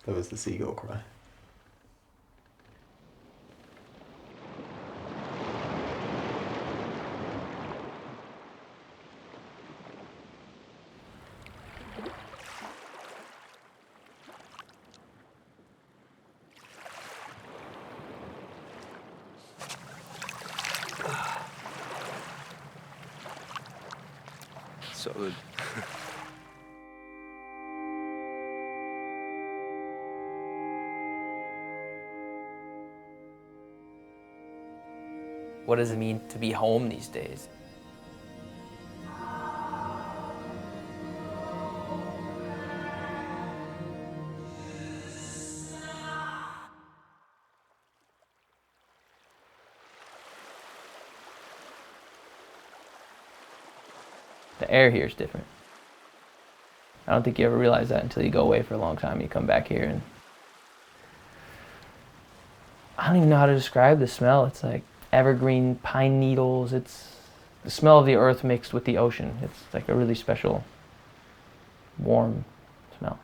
That was the seagull cry. So good. What does it mean to be home these days? The air here is different. I don't think you ever realize that until you go away for a long time. You come back here and I don't even know how to describe the smell. It's like evergreen pine needles. It's the smell of the earth mixed with the ocean. It's like a really special, warm smell.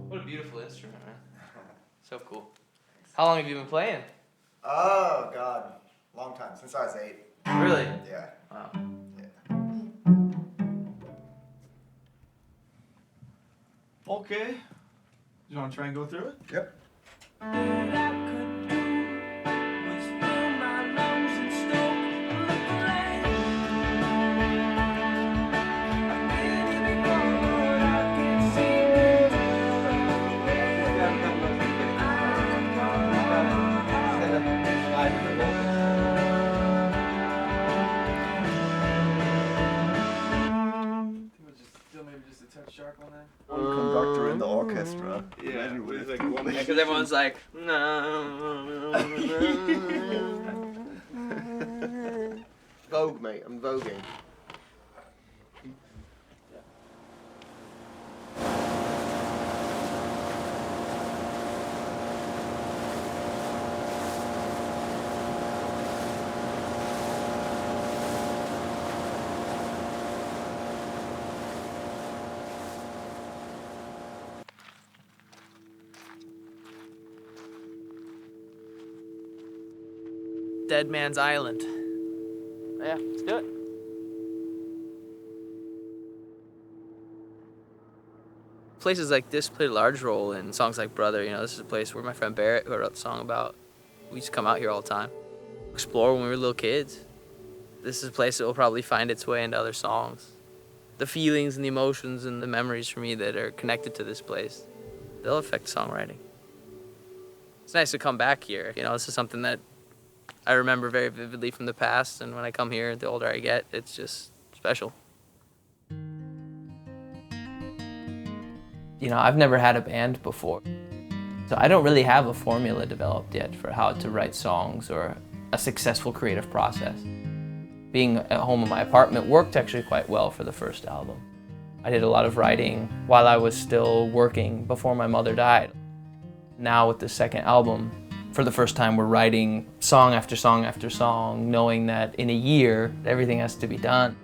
What a beautiful instrument, man. So cool. How long have you been playing? Oh, God. Long time. Since I was 8. Really? Yeah. Wow. Yeah. Okay. You want to try and go through it? Yep. Maybe just a touch sharp on that. One conductor in the orchestra. Yeah, Imagine what if like two- one- Because everyone's like, no. Vogue, mate. I'm voguing. Dead Man's Island. Yeah, let's do it. Places like this played a large role in songs like Brother. You know, this is a place where my friend Barrett, who I wrote the song about, we used to come out here all the time. Explore when we were little kids. This is a place that will probably find its way into other songs. The feelings and the emotions and the memories for me that are connected to this place, they'll affect songwriting. It's nice to come back here. You know, this is something that I remember very vividly from the past, and when I come here, the older I get, it's just special. You know, I've never had a band before, so I don't really have a formula developed yet for how to write songs or a successful creative process. Being at home in my apartment worked actually quite well for the first album. I did a lot of writing while I was still working before my mother died. Now with the second album, for the first time, we're writing song after song after song, knowing that in a year, everything has to be done.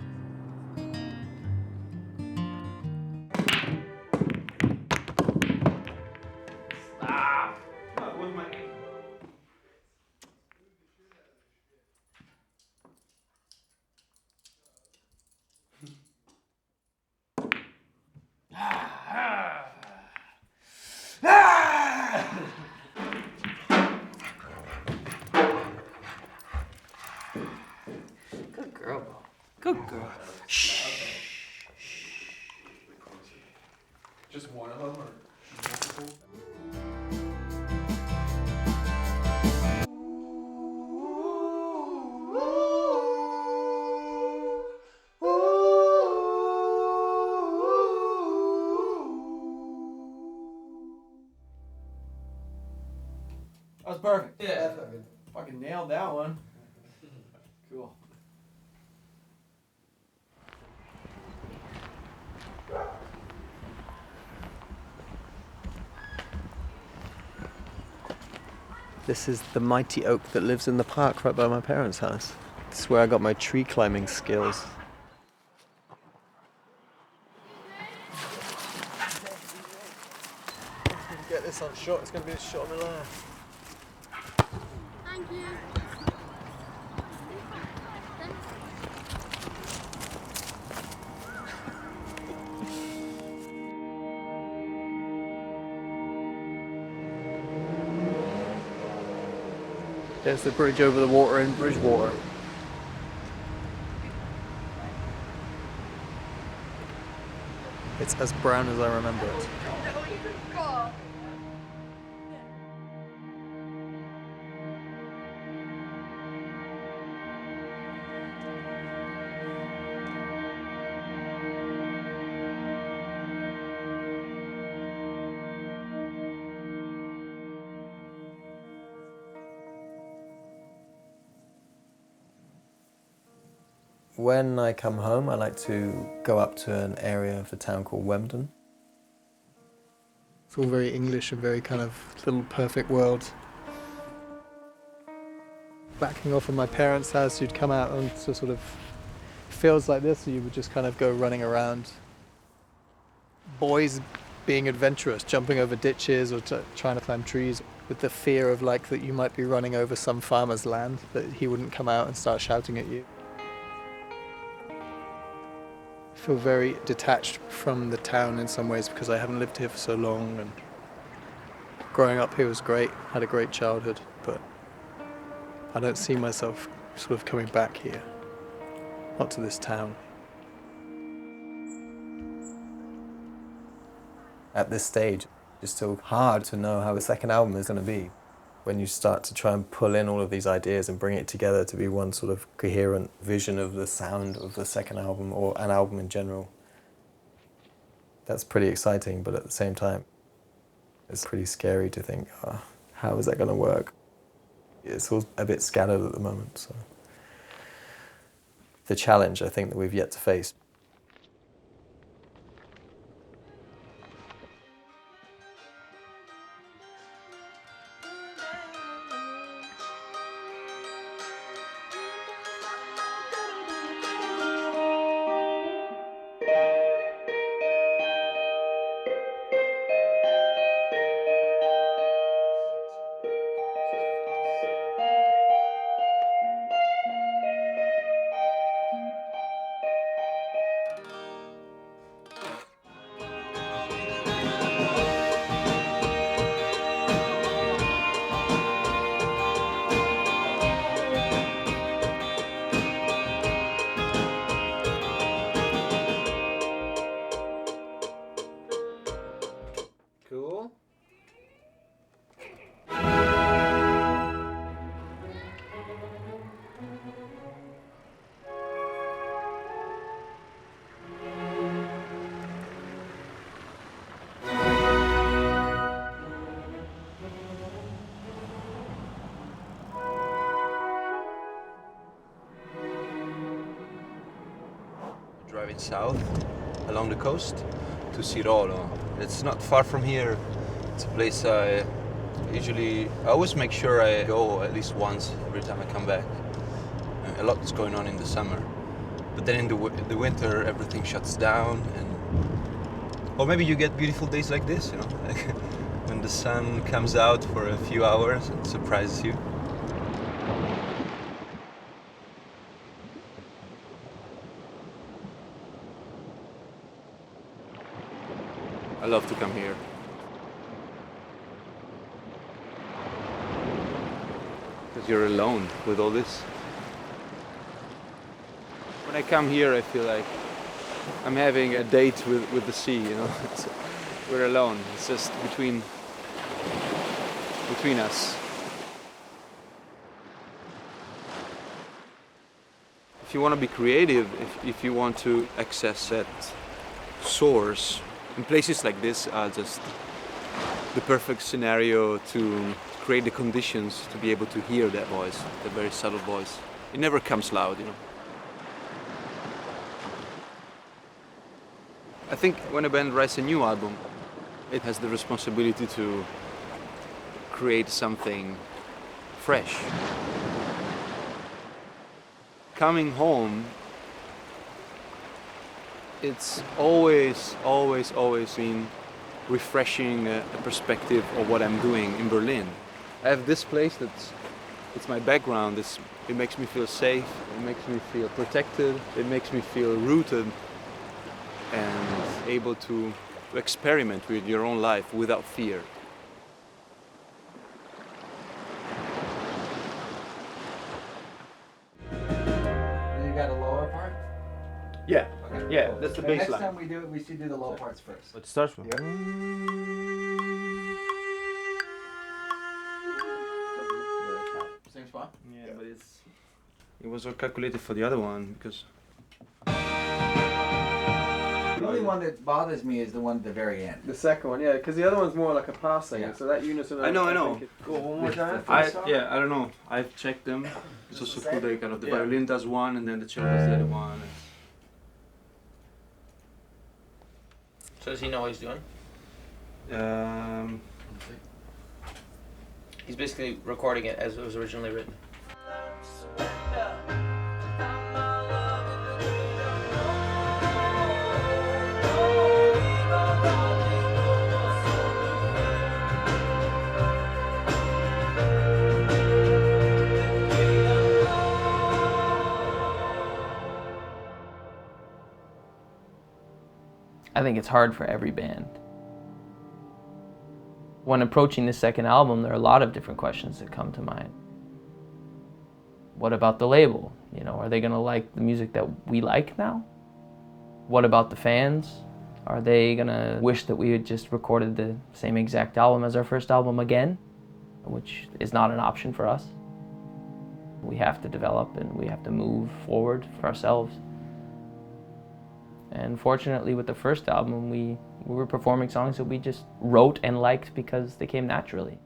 Good girl, Bo. Good girl. Shh. Just one of them, or multiple? That was perfect. Yeah. Fucking nailed that one. Cool. This is the mighty oak that lives in the park right by my parents' house. This is where I got my tree climbing skills. Get this on shot, it's going to be a shot of my life. Thank you. There's the bridge over the water in Bridgewater. It's as brown as I remember it. When I come home, I like to go up to an area of the town called Wemden. It's all very English and very kind of little perfect world. Backing off of my parents' house, you'd come out onto sort of fields like this, and you would just kind of go running around. Boys being adventurous, jumping over ditches or trying to climb trees with the fear of like that you might be running over some farmer's land, that he wouldn't come out and start shouting at you. I feel very detached from the town in some ways because I haven't lived here for so long, and growing up here was great, had a great childhood, but I don't see myself sort of coming back here, not to this town. At this stage, it's still hard to know how the second album is going to be. When you start to try and pull in all of these ideas and bring it together to be one sort of coherent vision of the sound of the second album or an album in general, that's pretty exciting, but at the same time, it's pretty scary to think, oh, how is that going to work? It's all a bit scattered at the moment, so. The challenge, I think, that we've yet to face. Cool. Driving south along the coast to Sirolo. It's not far from here. It's a place I always make sure I go at least once every time I come back. A lot is going on in the summer, but then in the winter everything shuts down, or maybe you get beautiful days like this, you know, like when the sun comes out for a few hours and surprises you. I love to come here. Because you're alone with all this. When I come here, I feel like I'm having a date with the sea, you know. We're alone. It's just between us. If you want to be creative, if you want to access that source, and places like this are just the perfect scenario to create the conditions to be able to hear that voice, the very subtle voice. It never comes loud, you know. I think when a band writes a new album, it has the responsibility to create something fresh. Coming home, it's always been refreshing a perspective of what I'm doing in Berlin. I have this place it's my background. It makes me feel safe, it makes me feel protected, it makes me feel rooted and able to experiment with your own life without fear. You got a lower part? Yeah, Okay. yeah, that's the Okay, bass next line. time we do it, we should do the low parts first. It starts with. Yep. Seems fun. Yeah, but it was all calculated for the other one because. The only one that bothers me is the one at the very end. The second one, yeah, because the other one's more like a passing, Yeah. so that unison. I know. think Go one more time. I don't know. I've checked them. It's also cool that kind of the violin does one and then the cello does the other one. So does he know what he's doing? He's basically recording it as it was originally written. I think it's hard for every band. When approaching the second album, there are a lot of different questions that come to mind. What about the label? You know, are they gonna like the music that we like now? What about the fans? Are they gonna wish that we had just recorded the same exact album as our first album again? Which is not an option for us. We have to develop and we have to move forward for ourselves. And fortunately with the first album, we were performing songs that we just wrote and liked because they came naturally.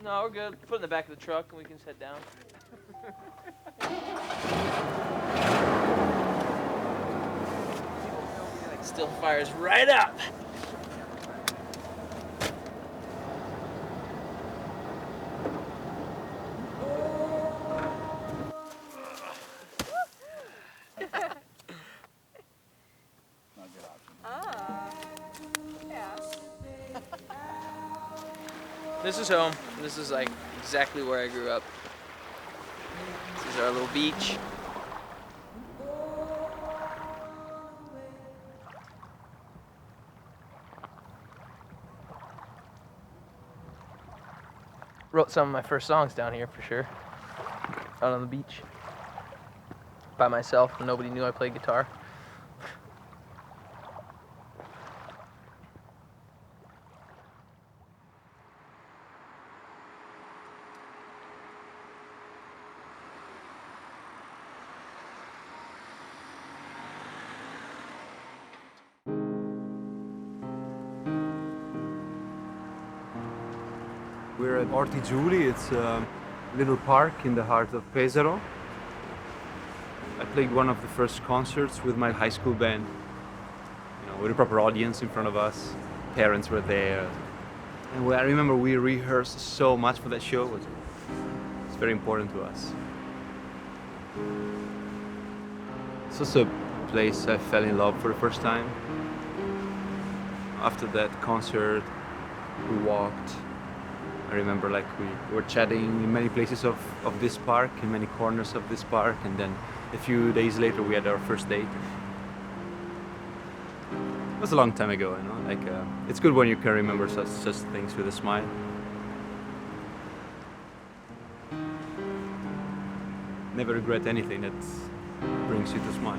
No, we're good. Put it in the back of the truck and we can sit down. Still fires right up. This is home. This is like exactly where I grew up. This is our little beach. Wrote some of my first songs down here for sure. Out on the beach. By myself, and nobody knew I played guitar. We're at Orti Giuli. It's a little park in the heart of Pesaro. I played one of the first concerts with my high school band. You know, with a proper audience in front of us. Parents were there. And I remember we rehearsed so much for that show. It's very important to us. It's also a place I fell in love for the first time. After that concert, we walked. I remember like we were chatting in many places of this park, in many corners of this park, and then a few days later we had our first date. It was a long time ago, you know. Like it's good when you can remember such things with a smile. Never regret anything that brings you to smile.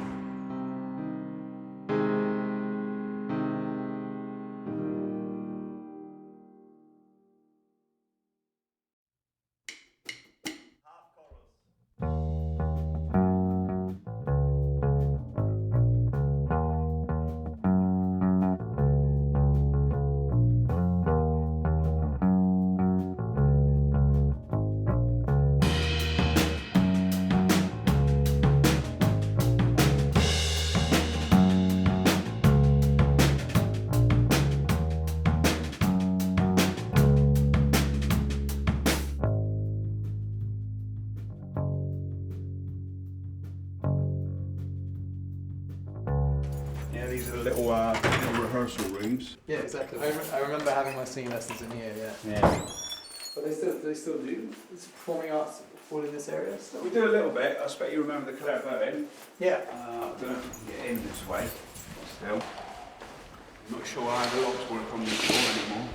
Yeah, these are the little rehearsal rooms. Yeah, exactly. I remember having my singing lessons in here. Yeah. Yeah. But they still do. Is performing arts fall in this area still? We do a little bit. I expect you remember the clairvoyant. Yeah. I don't know if we can get in this way. Still. I'm not sure how the locks work on this door anymore.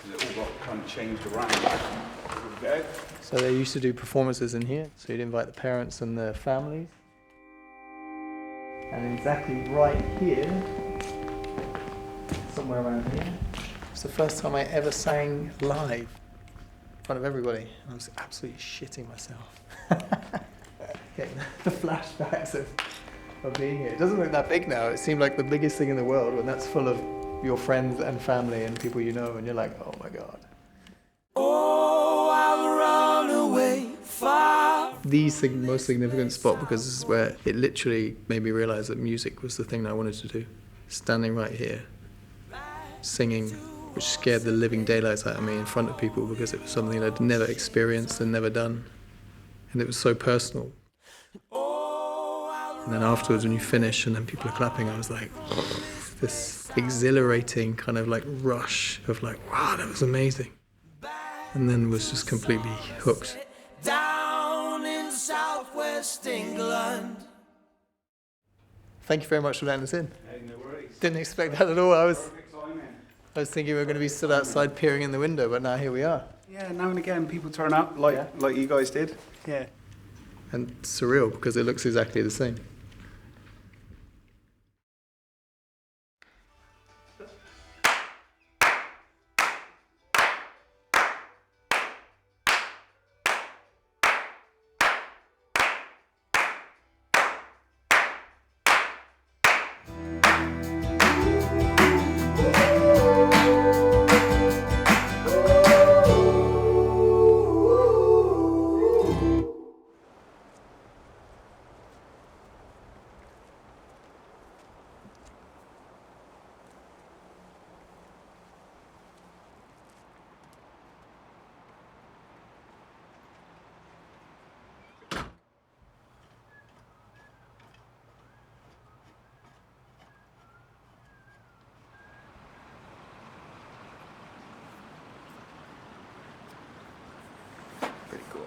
Because it all got kind of changed around. There we go. So they used to do performances in here. So you'd invite the parents and the families. And exactly right here, somewhere around here, it's the first time I ever sang live in front of everybody. I was absolutely shitting myself. Getting the flashbacks of being here. It doesn't look that big now. It seemed like the biggest thing in the world when that's full of your friends and family and people you know, and you're like, oh my God. Oh, I'll run away far. The most significant spot, because this is where it literally made me realize that music was the thing that I wanted to do. Standing right here, singing, which scared the living daylights out of me in front of people because it was something I'd never experienced and never done. And it was so personal. And then afterwards, when you finish and then people are clapping, I was like, this exhilarating kind of like rush of like, wow, that was amazing. And then was just completely hooked. Down in Southwest England. Thank you very much for letting us in. Hey, no worries. Didn't expect that at all. I was Perfect timing. thinking we were going to be stood outside peering in the window, but now here we are. Yeah, now and again people turn up like you guys did. Yeah. And surreal because it looks exactly the same. Pretty cool.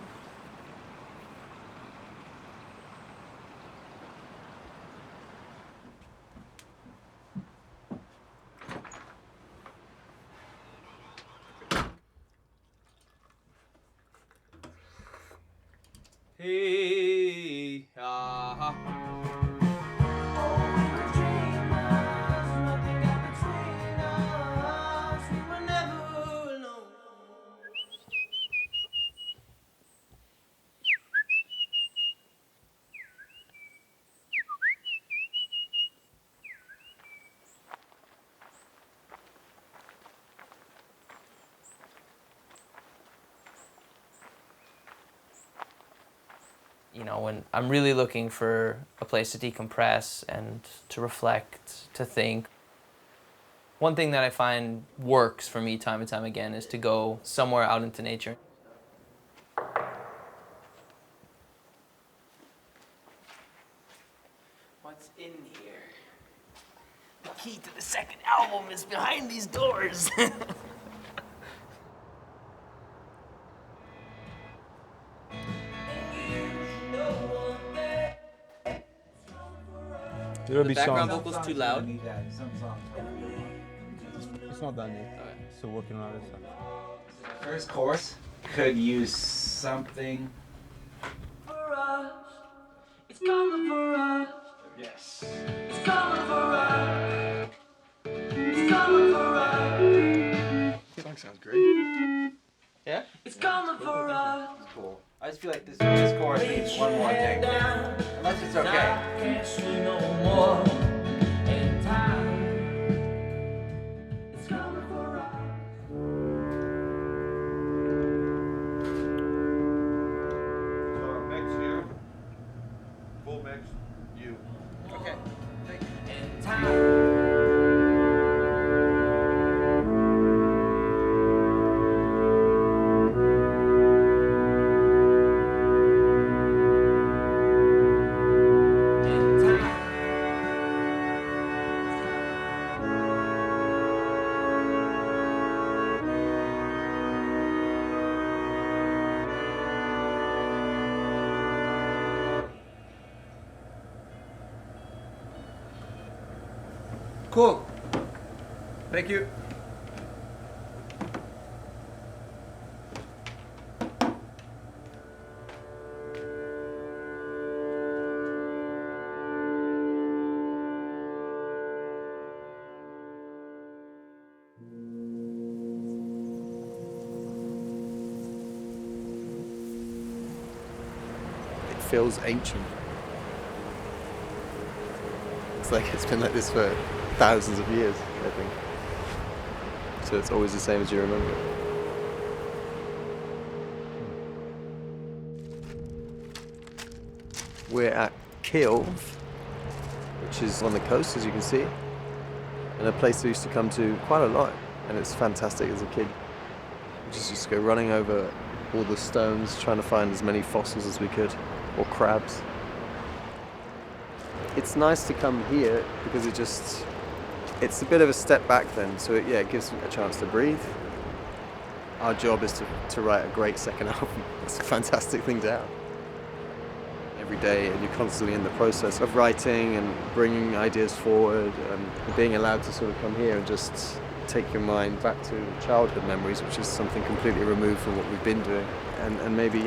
Hey, You know, when I'm really looking for a place to decompress and to reflect, to think. One thing that I find works for me time and time again is to go somewhere out into nature. What's in here? The key to the second album is behind these doors. There'll The be background songs. vocals too loud. Need that. Some songs. It's not done yet. Alright. Still working on other stuff. First chorus could use something. For us, it's coming for us. Yes. It's coming for us. It's coming for us. That sounds great. Yeah? It's coming for us. Cool. I just feel like this chorus needs one more take. Unless it's okay. Can't swim no more. In time. It's coming for us. So mix you. Full mix, you. Okay. In time. In time. Cool. Thank you. It feels ancient. It's like it's been like this for thousands of years, I think. So it's always the same as you remember. We're at Kiel, which is on the coast, as you can see, and a place we used to come to quite a lot, and it's fantastic as a kid. We just used to go running over all the stones, trying to find as many fossils as we could, or crabs. It's nice to come here because it's a bit of a step back then, so it gives me a chance to breathe. Our job is to write a great second album. It's a fantastic thing to have. Every day, and you're constantly in the process of writing and bringing ideas forward, and being allowed to sort of come here and just take your mind back to childhood memories, which is something completely removed from what we've been doing, and maybe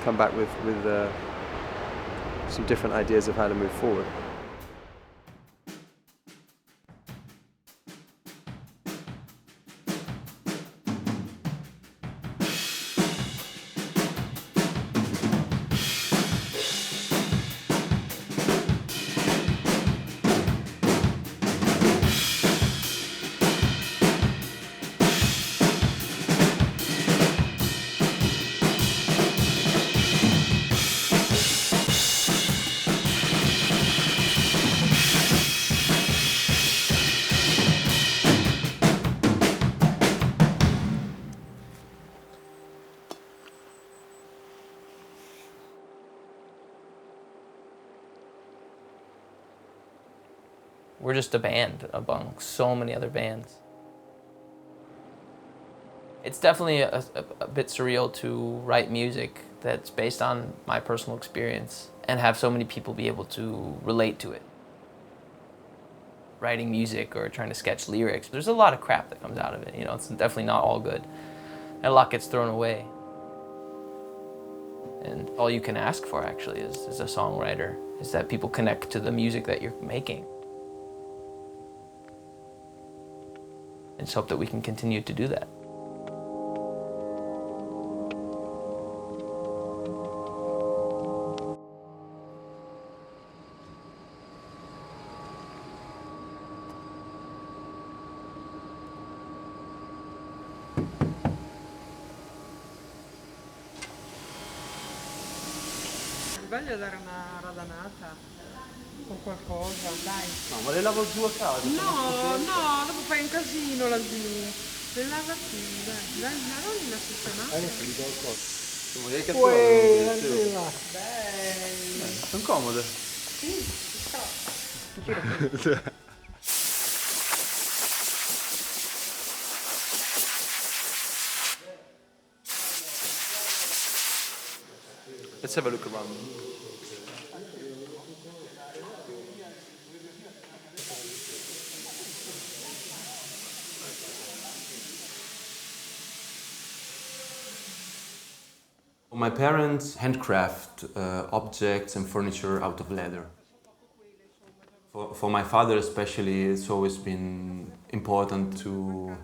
come back with some different ideas of how to move forward. We're just a band among so many other bands. It's definitely a bit surreal to write music that's based on my personal experience and have so many people be able to relate to it. Writing music or trying to sketch lyrics, there's a lot of crap that comes out of it. You know, it's definitely not all good. And a lot gets thrown away. And all you can ask for actually as a songwriter is that people connect to the music that you're making. And just hope that we can continue to do that. Voglio dare una radanata con qualcosa, dai. No, ma le lavo giù a casa. No, no, dopo fai un casino laggiù. Le lava tu, dai, la non la sistemata. Sono dei Uè, cattivi. Beh. Sono comode. Sì, ci sto. Let's have a look around. My parents handcraft objects and furniture out of leather. For my father especially, it's always been important to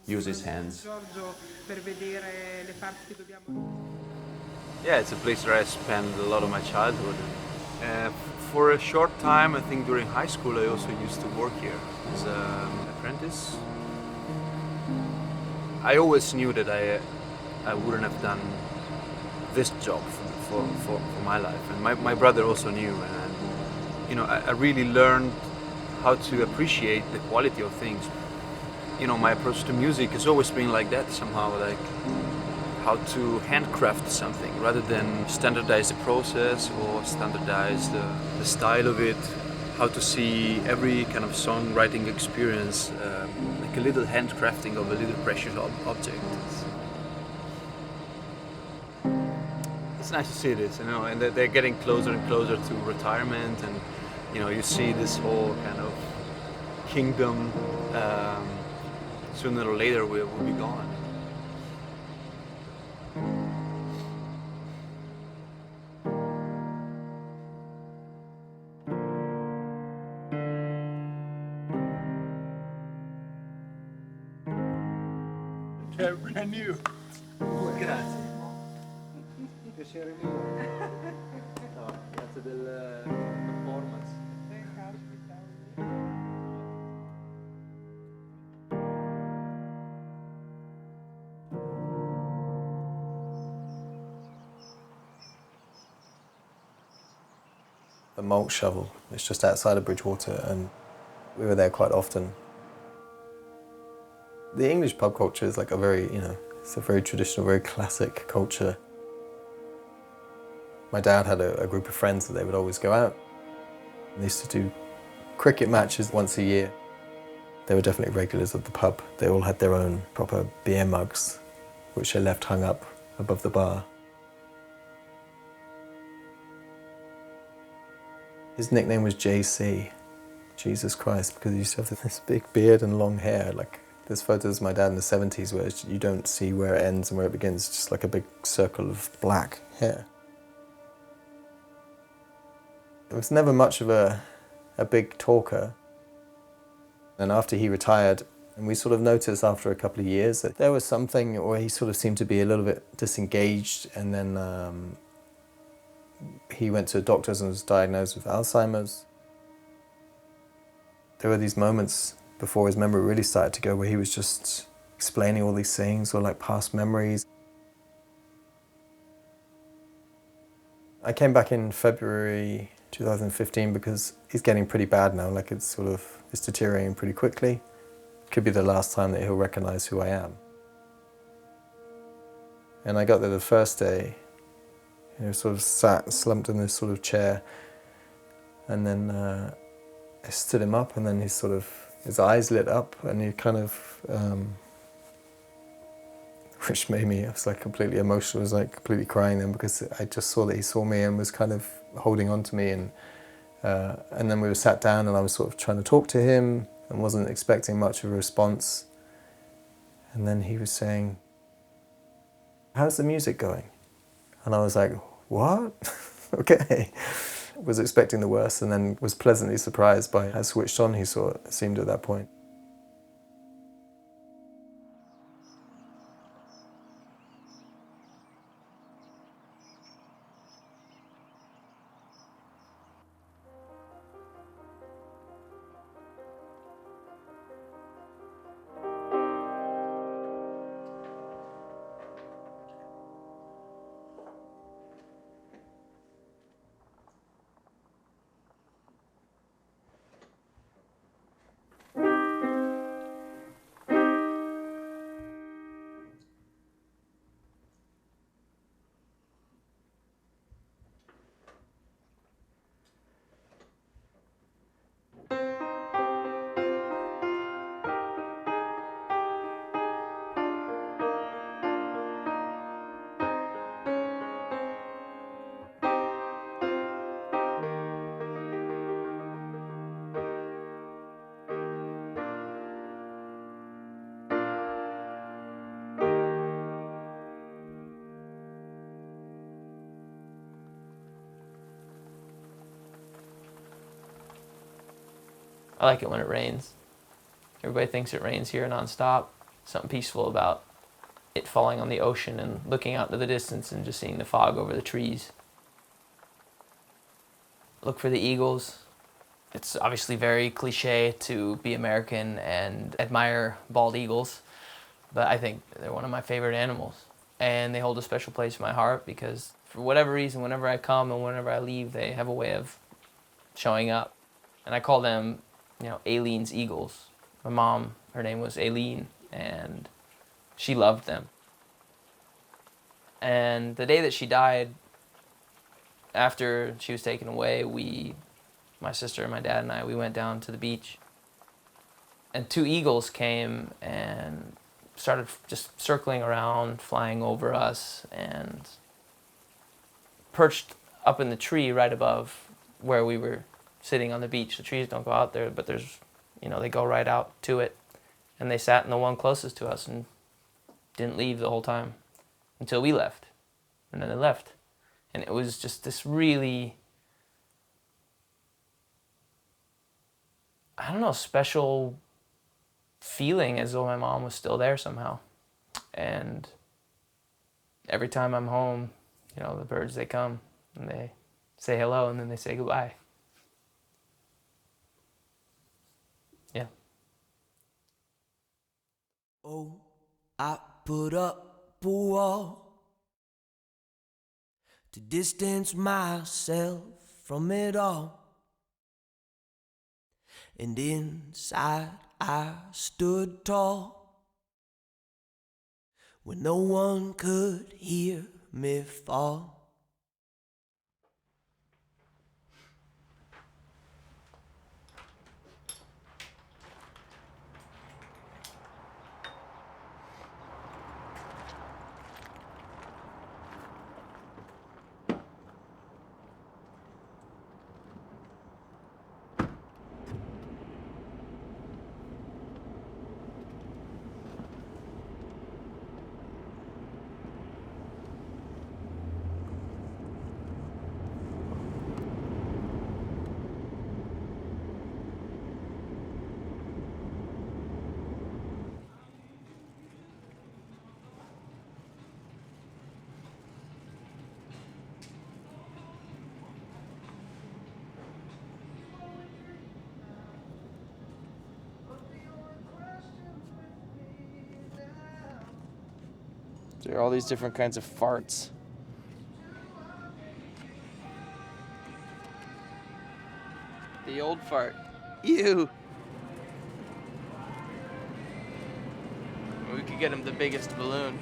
use his hands. Giorgio, per vedere le parti che dobbiamo... Yeah, it's a place where I spent a lot of my childhood. For a short time, I think during high school, I also used to work here as an apprentice. I always knew that I wouldn't have done this job for my life, and my brother also knew, and you know, I really learned how to appreciate the quality of things. You know, my approach to music has always been like that somehow, like how to handcraft something rather than standardize the process or standardize the style of it. How to see every kind of songwriting experience like a little handcrafting of a little precious object. It's nice to see this, you know, and they're getting closer and closer to retirement, and you know, you see this whole kind of kingdom. Sooner or later, we'll be gone. They're brand new. Grazie. Piacere mio. No, grazie del performance. The malt shovel, it's just outside of Bridgewater, and we were there quite often. The English pub culture is like a very, you know, it's a very traditional, very classic culture. My dad had a group of friends that they would always go out. They used to do cricket matches once a year. They were definitely regulars of the pub. They all had their own proper beer mugs, which they left hung up above the bar. His nickname was JC, Jesus Christ, because he used to have this big beard and long hair. Like, there's photos of my dad in the 70s where you don't see where it ends and where it begins, just like a big circle of black hair. He was never much of a big talker. And after he retired, and we sort of noticed after a couple of years that there was something where he sort of seemed to be a little bit disengaged, and then he went to doctors and was diagnosed with Alzheimer's. There were these moments before his memory really started to go where he was just explaining all these things, or like past memories. I came back in February 2015 because he's getting pretty bad now, like it's deteriorating pretty quickly. Could be the last time that he'll recognize who I am. And I got there the first day, you know, sort of sat, slumped in this sort of chair, and then I stood him up, and then his eyes lit up, and he kind of, which made me, I was like completely emotional, I was like completely crying then, because I just saw that he saw me and was kind of holding on to me, and then we were sat down, and I was sort of trying to talk to him and wasn't expecting much of a response. And then he was saying, "How's the music going?" And I was like, "What?" Okay. Was expecting the worst, and then was pleasantly surprised by how switched on he seemed at that point. I like it when it rains. Everybody thinks it rains here nonstop. Something peaceful about it falling on the ocean and looking out into the distance and just seeing the fog over the trees. Look for the eagles. It's obviously very cliche to be American and admire bald eagles, but I think they're one of my favorite animals. And they hold a special place in my heart because for whatever reason, whenever I come and whenever I leave, they have a way of showing up. And I call them, Aileen's eagles. My mom, her name was Aileen, and she loved them. And the day that she died, after she was taken away, my sister, my dad, and I, we went down to the beach. And 2 eagles came and started just circling around, flying over us, and perched up in the tree right above where we were sitting on the beach. The trees don't go out there, but they go right out to it. And they sat in the one closest to us and didn't leave the whole time until we left. And then they left. And it was just this really, special feeling as though my mom was still there somehow. And every time I'm home, the birds, they come and they say hello and then they say goodbye. Yeah. Oh, I put up a wall to distance myself from it all. And inside I stood tall when no one could hear me fall. There are all these different kinds of farts. The old fart. Ew. We could get him the biggest balloon.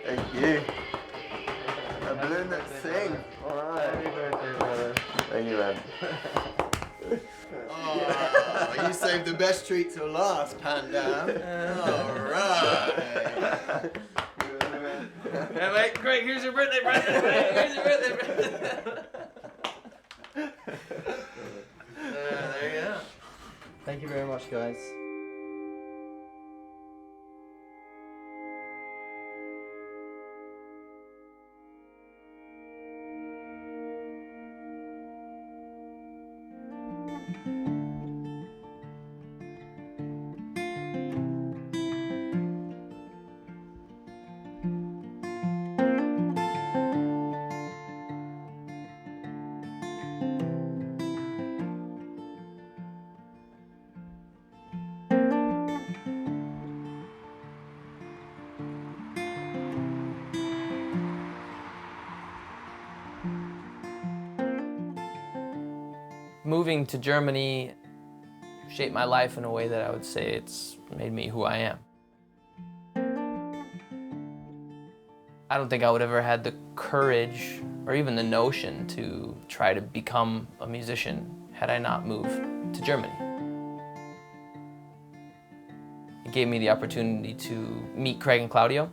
Thank you. A balloon that sings. Alright. Happy birthday, brother. Thank you, man. Oh, you saved the best treat till last, Panda. Alright. Hey, wait, Craig, here's your birthday present. Here's your birthday present. There you go. Thank you very much, guys. Moving to Germany shaped my life in a way that I would say it's made me who I am. I don't think I would ever had the courage or even the notion to try to become a musician had I not moved to Germany. It gave me the opportunity to meet Craig and Claudio.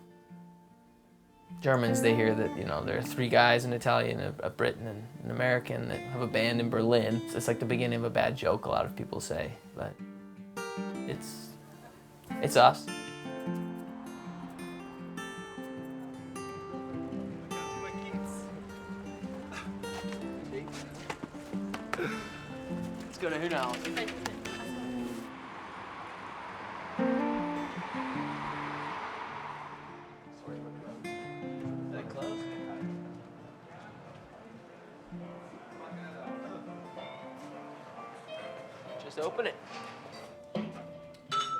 Germans, they hear that, you know, there are 3 guys, an Italian, a Brit, and an American that have a band in Berlin. It's like the beginning of a bad joke, a lot of people say, but it's us. Let's go to who now? Are they closed? Just open it.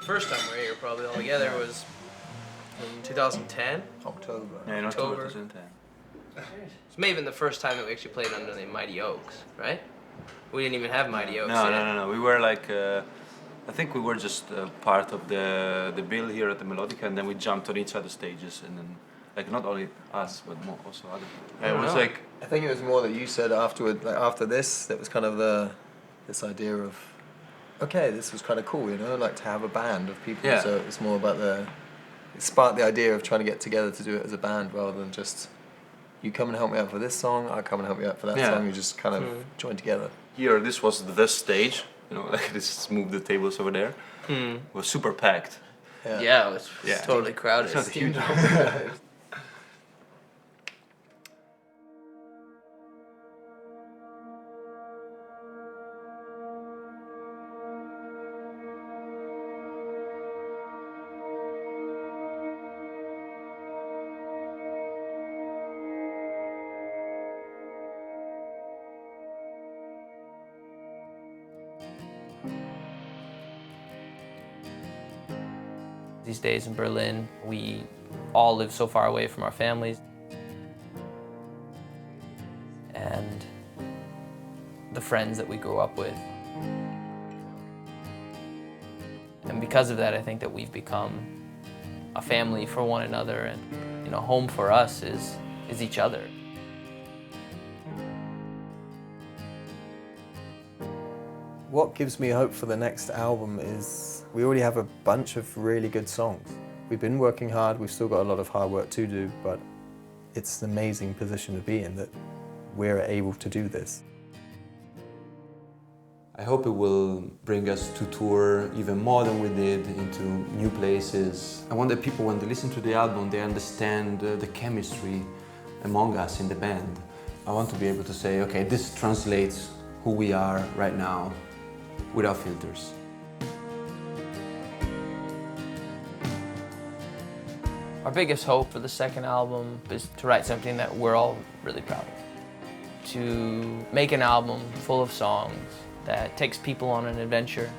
First time we're here probably all together was in 2010. October. Yeah, in October. October 2010. It's maybe the first time that we actually played under the Mighty Oaks, right? We didn't even have Mighty Oaks yet. No. We were like, I think we were just part of the bill here at the Melodica, and then we jumped on each other's stages, and then like not only us, but more also other people. It was like, I think it was more that you said afterward, like after this, that was kind of this idea of, okay, this was kind of cool, you know, like to have a band of people. Yeah. So it's more about it sparked the idea of trying to get together to do it as a band rather than just, you come and help me out for this song, I come and help you out for that song, you just kind of join together. Here, this was the stage, you know, like just move the tables over there. It was super packed. Yeah, it was totally crowded. It's not huge. These days in Berlin, we all live so far away from our families. And the friends that we grew up with. And because of that, I think that we've become a family for one another, and you know, home for us is each other. What gives me hope for the next album is we already have a bunch of really good songs. We've been working hard, we've still got a lot of hard work to do, but it's an amazing position to be in that we're able to do this. I hope it will bring us to tour even more than we did, into new places. I want that people, when they listen to the album, they understand the chemistry among us in the band. I want to be able to say, okay, this translates who we are right now, without filters. Our biggest hope for the second album is to write something that we're all really proud of. To make an album full of songs that takes people on an adventure